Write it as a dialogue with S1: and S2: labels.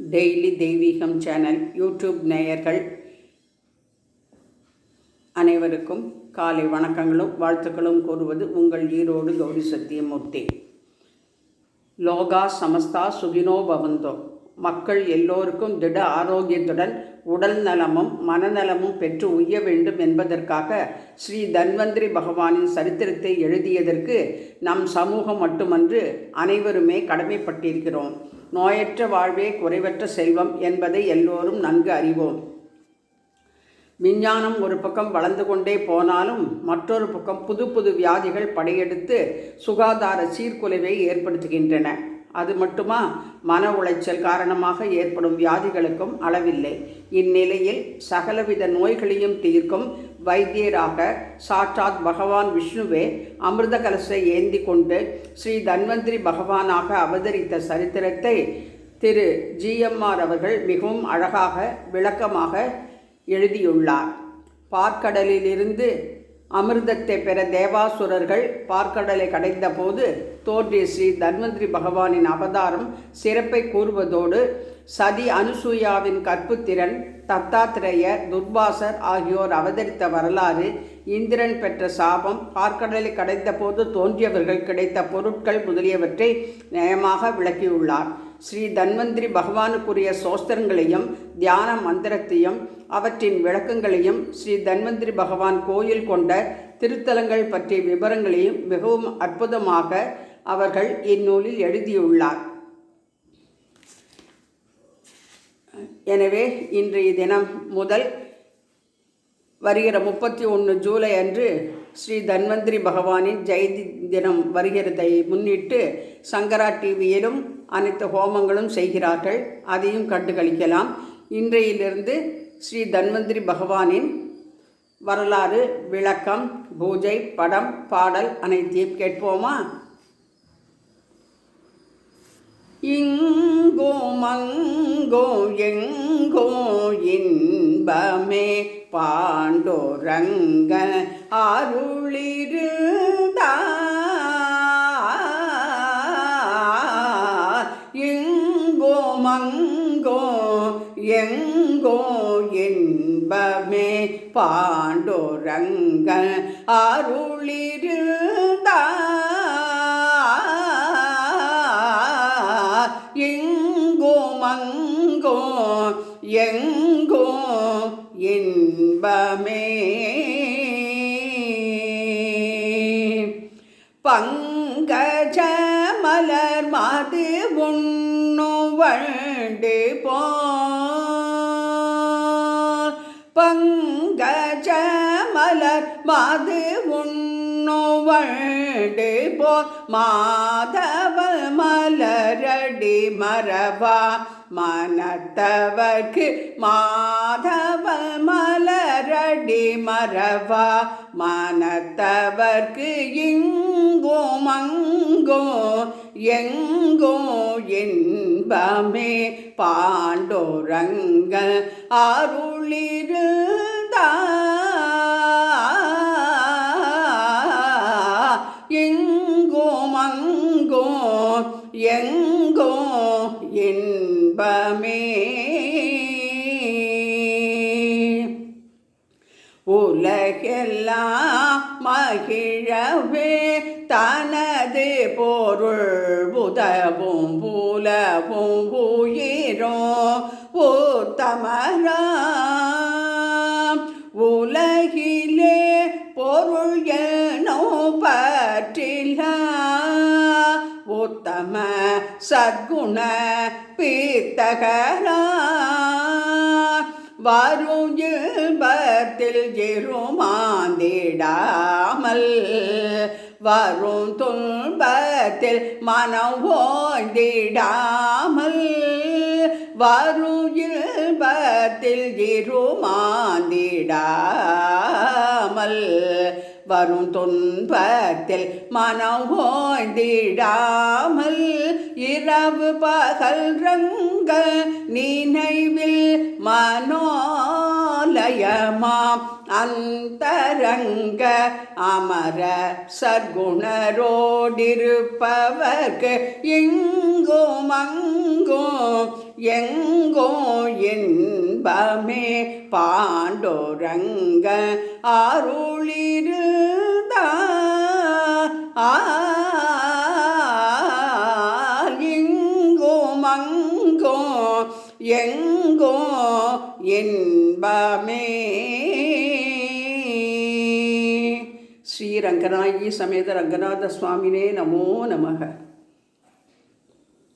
S1: Daily தெய்வீகம் channel YouTube நேயர்கள் அனைவருக்கும் காலை வணக்கங்களும் வாழ்த்துக்களும் கூறுவது உங்கள் ஈரோடு கௌரி சத்தியமூர்த்தி. லோகா சமஸ்தா சுகினோ பவந்தோ. மக்கள் எல்லோருக்கும் திட ஆரோக்கியத்துடன் உடல் நலமும் மனநலமும் பெற்று உய்ய வேண்டும் என்பதற்காக ஸ்ரீ தன்வந்திரி பகவானின் சரித்திரத்தை எழுதியதற்கு நம் சமூகம் மட்டுமன்று அனைவருமே கடமைப்பட்டிருக்கிறோம். நோயற்ற வாழ்வே குறைவற்ற செல்வம் என்பதை எல்லோரும் நன்கு அறிவோம். விஞ்ஞானம் ஒரு பக்கம் வளர்ந்து கொண்டே போனாலும் மற்றொரு பக்கம் புது புது வியாதிகள் படையெடுத்து சுகாதார சீர்குலைவை ஏற்படுத்துகின்றன. அது மட்டுமா, மன உளைச்சல் காரணமாக ஏற்படும் வியாதிகளுக்கும் அளவில்லை. இந்நிலையில் சகலவித நோய்களையும் தீர்க்கும் வைத்தியராக சாட்சாத் பகவான் விஷ்ணுவே அமிர்த கலசை ஏந்தி கொண்டு ஸ்ரீ தன்வந்திரி பகவானாக அவதரித்த சரித்திரத்தை திரு ஜிஎம்ஆர் அவர்கள் மிகவும் அழகாக விளக்கமாக எழுதியுள்ளார். பார்க்கடலிலிருந்து அமிர்தத்தை பெற தேவாசுரர்கள் பார்க்கடலை கடைந்த போது தோன்றிய ஸ்ரீ தன்வந்திரி பகவானின் அவதாரம் சிறப்பை கூறுவதோடு சதி அனுசூயாவின் கற்புத்திறன், தத்தாத்திரேயர், துர்வாசர் ஆகியோர் அவதரித்த வரலாறு, இந்திரன் பெற்ற சாபம், பார்க்கடலை கடைந்த போது தோன்றியவர்கள் கிடைத்த பொருட்கள் முதலியவற்றை நயமாக விளக்கியுள்ளார். ஸ்ரீ தன்வந்திரி பகவானுக்குரிய சோஸ்திரங்களையும் தியான மந்திரத்தையும் அவற்றின் விளக்கங்களையும் ஸ்ரீ தன்வந்திரி பகவான் கோயில் கொண்ட திருத்தலங்கள் பற்றிய விவரங்களையும் மிகவும் அற்புதமாக அவர்கள் இந்நூலில் எழுதியுள்ளார். எனவே இன்றைய தினம் முதல் வருகிற 31 ஜூலை அன்று ஸ்ரீ தன்வந்திரி பகவானின் ஜெயந்தி தினம் வருகிறதை முன்னிட்டு சங்கரா டிவியிலும் அனைத்து ஹோமங்களும் செய்கிறார்கள். அதையும் கண்டு கழிக்கலாம். இன்றையிலிருந்து ஸ்ரீ தன்வந்திரி பகவானின் வரலாறு, விளக்கம், பூஜை, படம், பாடல் அனைத்தையும் கேட்போமா? இங்கோ மங்கோ எங்கோ இன்பமே பாண்டோரங்க அருளிருந்தார். எங்கோ மங்கோ எங்கோ இன்பமே பாண்டோரங்க அருளிருந்தார். எங்கோ மங்கோ எங்கோ இன்பமே பங்கஜ மலர் மது உண்ணுவண்டு போல். பங்கஜ மலர் மது உண்ணுவண்டு போல் மாதவல் மலரடி மரவா மனத்தவர்க்கு. மாதவல் மலரடி மரவா மனத்தவர்க்கு. இங்கோ மங்கோ எங்கோ இன்பமே பாண்டோரங்க அருளிருந்தார். எங்கோ மங்கோ எங்கோ இன்பமே. உலகெல்லாம் மகிழவே தனது பொருள் உதவும் புலவும் உயிரும் உத்தமராம். உலகிலே பொருள் என்னோ பற்றில உத்தம சத்குண பீத்தகரா. வரும் இன்பத்தில் இருமாந்திடாமல் வரும் துன்பத்தில் மனம் ஓய்ந்திடாமல். வரும் இன்பத்தில் இருமாந்திடாமல் வரும் துன்பத்தில் மனம் ஓய்ந்திடாமல். இரவு பகல் ரங்க நினைவில் மனோலயமாம் அந்தரங்க அமர சர்க்குணரோடிருப்பவர்க்கு இங்கும் அங்கும் எங்கோ என்பமே பாண்டோரங்க அருளிருந்த இங்கோ மங்கோ எங்கோ என்பமே. ஸ்ரீ ரங்கநாயகி சமேத ரங்கநாத சுவாமினே நமோ நமக.